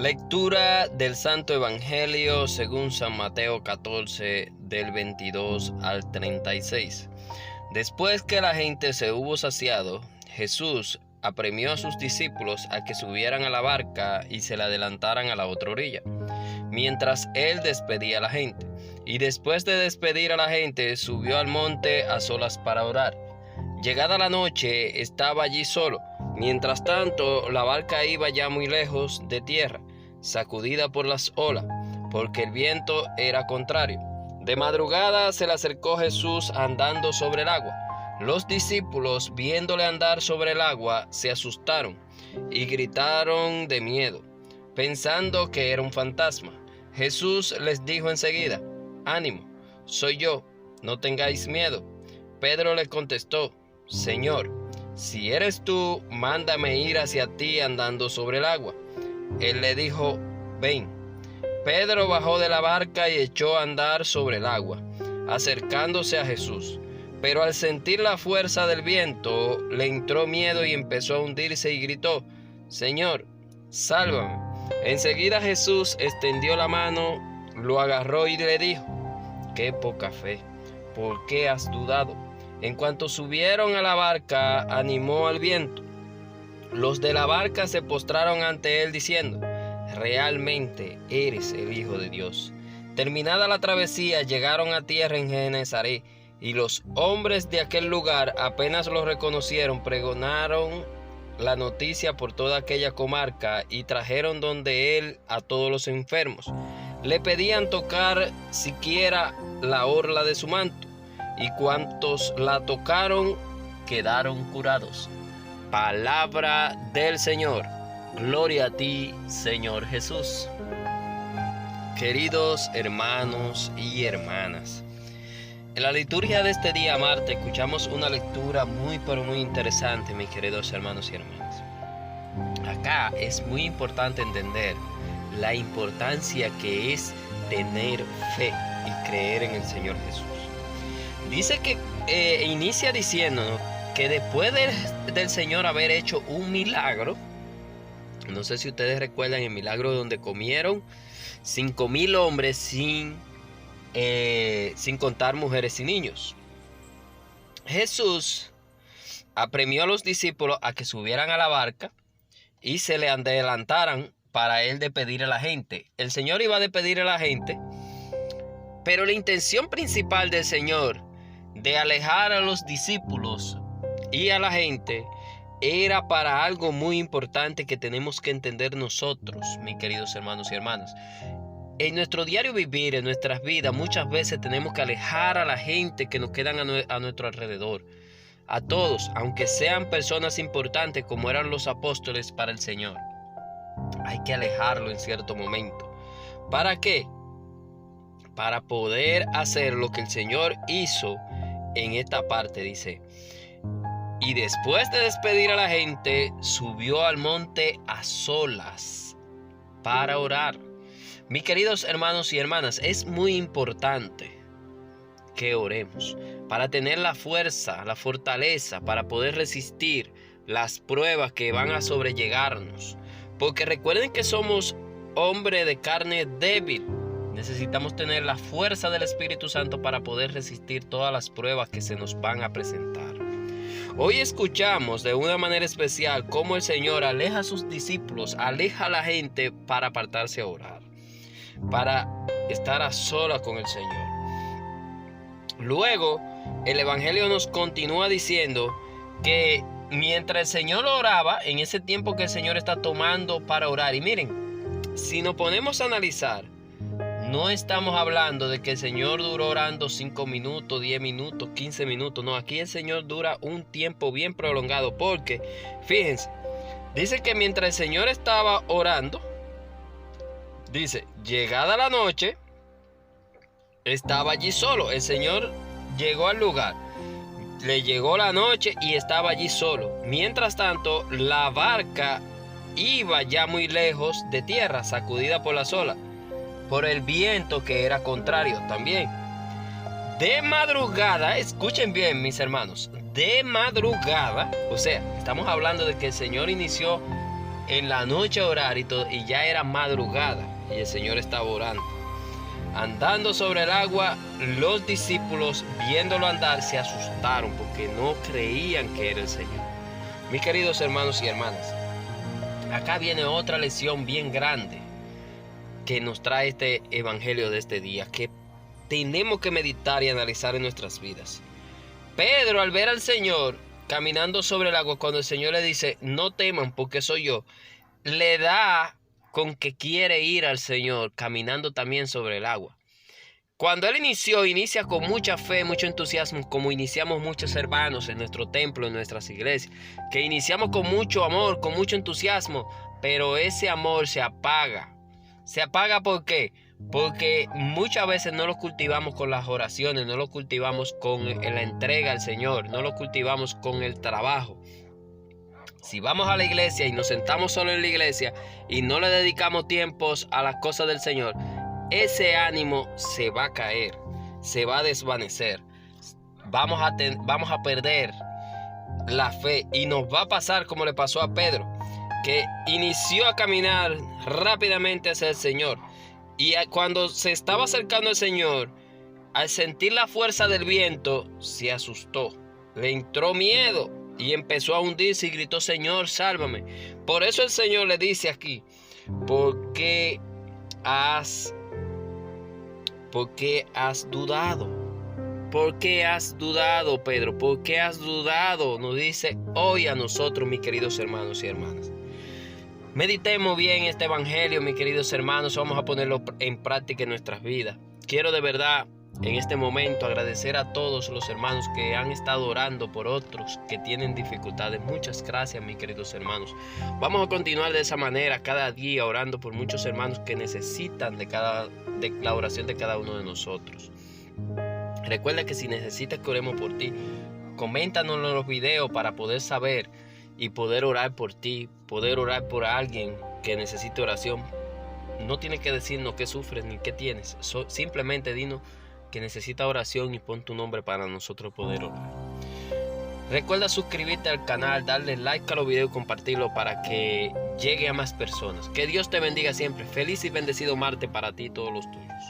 Lectura del Santo Evangelio según San Mateo 14, del 22 al 36. Después que la gente se hubo saciado, Jesús apremió a sus discípulos a que subieran a la barca y se la adelantaran a la otra orilla, mientras él despedía a la gente. Y después de despedir a la gente, subió al monte a solas para orar. Llegada la noche, estaba allí solo. Mientras tanto, la barca iba ya muy lejos de tierra, sacudida por las olas, porque el viento era contrario. De madrugada se le acercó Jesús andando sobre el agua. Los discípulos, viéndole andar sobre el agua, se asustaron y gritaron de miedo, pensando que era un fantasma. Jesús les dijo enseguida: «Ánimo, soy yo, no tengáis miedo». Pedro le contestó: «Señor, si eres tú, mándame ir hacia ti andando sobre el agua». Él le dijo: «Ven». Pedro bajó de la barca y echó a andar sobre el agua, acercándose a Jesús. Pero al sentir la fuerza del viento, le entró miedo y empezó a hundirse y gritó: «Señor, sálvame». Enseguida Jesús extendió la mano, lo agarró y le dijo: «Qué poca fe, ¿por qué has dudado?». En cuanto subieron a la barca, animó al viento. Los de la barca se postraron ante él diciendo: «Realmente eres el Hijo de Dios». Terminada la travesía, llegaron a tierra en Genesaret, y los hombres de aquel lugar, apenas lo reconocieron, pregonaron la noticia por toda aquella comarca y trajeron donde él a todos los enfermos. Le pedían tocar siquiera la orla de su manto, y cuantos la tocaron quedaron curados. Palabra del Señor. Gloria a ti, Señor Jesús. Queridos hermanos y hermanas, en la liturgia de este día martes escuchamos una lectura muy interesante, mis queridos hermanos y hermanas. Acá es muy importante entender la importancia que es tener fe y creer en el Señor Jesús. Dice que inicia diciéndonos que después del Señor haber hecho un milagro, no sé si ustedes recuerdan el milagro donde comieron 5,000 hombres sin contar mujeres y niños. Jesús apremió a los discípulos a que subieran a la barca y se le adelantaran para él despedir a la gente. El Señor iba a despedir a la gente, pero la intención principal del Señor de alejar a los discípulos y a la gente era para algo muy importante que tenemos que entender nosotros, mis queridos hermanos y hermanas. En nuestro diario vivir, en nuestras vidas, muchas veces tenemos que alejar a la gente que nos quedan a nuestro alrededor. A todos, aunque sean personas importantes como eran los apóstoles para el Señor. Hay que alejarlo en cierto momento. ¿Para qué? Para poder hacer lo que el Señor hizo en esta parte, dice: «Y después de despedir a la gente, subió al monte a solas para orar». Mis queridos hermanos y hermanas, es muy importante que oremos para tener la fuerza, la fortaleza, para poder resistir las pruebas que van a sobrellegarnos. Porque recuerden que somos hombres de carne débil. Necesitamos tener la fuerza del Espíritu Santo para poder resistir todas las pruebas que se nos van a presentar. Hoy escuchamos de una manera especial cómo el Señor aleja a sus discípulos, aleja a la gente para apartarse a orar, para estar a solas con el Señor. Luego, el Evangelio nos continúa diciendo que mientras el Señor oraba, en ese tiempo que el Señor está tomando para orar, y miren, si nos ponemos a analizar, no estamos hablando de que el Señor duró orando 5 minutos, 10 minutos, 15 minutos. No, aquí el Señor dura un tiempo bien prolongado. Porque, fíjense, dice que mientras el Señor estaba orando, dice, llegada la noche, estaba allí solo. El Señor llegó al lugar, le llegó la noche y estaba allí solo. Mientras tanto, la barca iba ya muy lejos de tierra, sacudida por las olas, por el viento que era contrario también. De madrugada, escuchen bien mis hermanos, de madrugada, o sea, estamos hablando de que el Señor inició en la noche a orar y ya era madrugada y el Señor estaba orando. Andando sobre el agua, los discípulos viéndolo andar se asustaron porque no creían que era el Señor. Mis queridos hermanos y hermanas, acá viene otra lección bien grande que nos trae este evangelio de este día, que tenemos que meditar y analizar en nuestras vidas. Pedro, al ver al Señor caminando sobre el agua, cuando el Señor le dice, no teman porque soy yo, le da con que quiere ir al Señor caminando también sobre el agua. Cuando él inicia con mucha fe, mucho entusiasmo, como iniciamos muchos hermanos en nuestro templo, en nuestras iglesias, que iniciamos con mucho amor, con mucho entusiasmo, pero ese amor se apaga. ¿Se apaga por qué? Porque muchas veces no lo cultivamos con las oraciones, no lo cultivamos con la entrega al Señor, no lo cultivamos con el trabajo. Si vamos a la iglesia y nos sentamos solo en la iglesia y no le dedicamos tiempos a las cosas del Señor, ese ánimo se va a caer, se va a desvanecer. Vamos a perder la fe y nos va a pasar como le pasó a Pedro, que inició a caminar rápidamente hacia el Señor. Y cuando se estaba acercando al Señor, al sentir la fuerza del viento, se asustó, le entró miedo y empezó a hundirse y gritó, Señor, sálvame. Por eso el Señor le dice aquí, ¿por qué has dudado? ¿Por qué has dudado, Pedro? ¿Por qué has dudado? Nos dice hoy a nosotros, mis queridos hermanos y hermanas. Meditemos bien este evangelio, mis queridos hermanos. Vamos a ponerlo en práctica en nuestras vidas. Quiero de verdad en este momento agradecer a todos los hermanos que han estado orando por otros que tienen dificultades. Muchas gracias, mis queridos hermanos. Vamos a continuar de esa manera cada día orando por muchos hermanos que necesitan de la oración de cada uno de nosotros. Recuerda que si necesitas que oremos por ti, coméntanos en los videos para poder saber y poder orar por ti, poder orar por alguien que necesite oración. No tienes que decirnos qué sufres ni qué tienes. Simplemente dinos que necesita oración y pon tu nombre para nosotros poder orar. Recuerda suscribirte al canal, darle like a los videos y compartirlo para que llegue a más personas. Que Dios te bendiga siempre. Feliz y bendecido martes para ti y todos los tuyos.